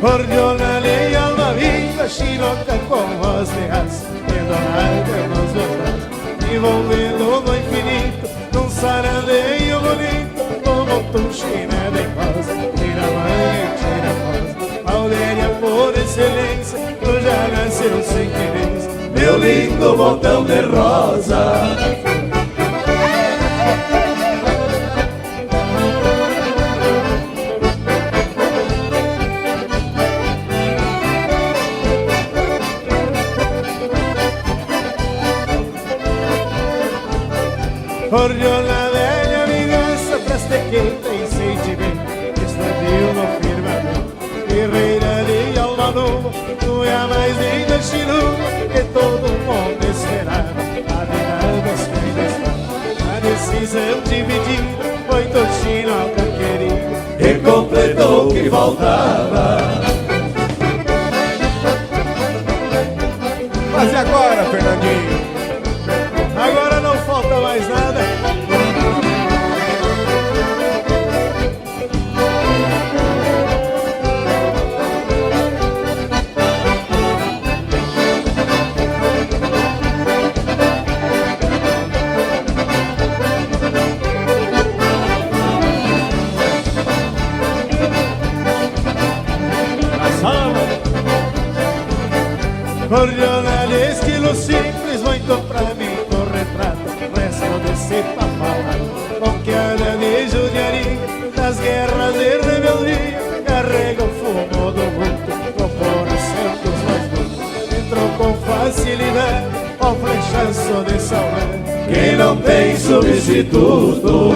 Ordiolale e alma viva, chinoca com voz de raça, pendurada nos verdades, envolvendo no infinito, num saradeio bonito, como tuxina de rosa, tira mãe e tira rosa, Valdéria por excelência, tu já nasceu sem querência, meu lindo botão de rosa. Oriola velha vingança, prastequeita e sentimento, estadio no firmamento, guerreira de alma nova, tu é a mais linda chiluma que todo mundo esperava. A virada está, a decisão dividida, foi Toshinoca querida, e completou o que faltava. Mas e agora, Fernandinho? Agora não falta mais nada. Cordiona estilo simples, muito pra mim no retrato, resto desse pra falar, com piada de judiaria, das guerras de rebeldia, carrega o fumo do vulto, no coração dos mais brutos, entrou com facilidade, ao flechaço de saudade, que não tem substituto.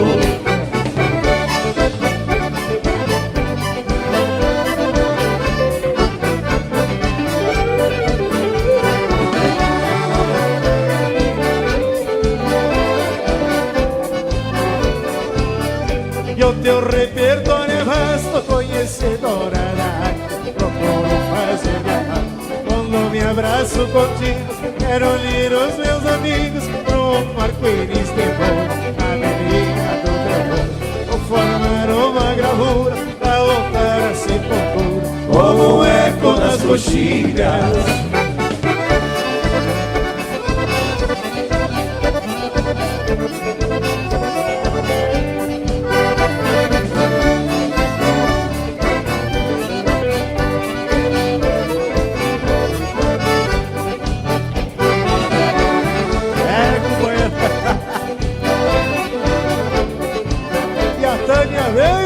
E o teu repertório é vasto, conhecedora da arte, procuro fazer viajar. Quando me abraço contigo, quero unir os meus amigos para um arco-íris de voo, na avenida do terror. Vou formar uma gravura para voltar a ser procura, como um eco nas coxilhas. Tânia, vem!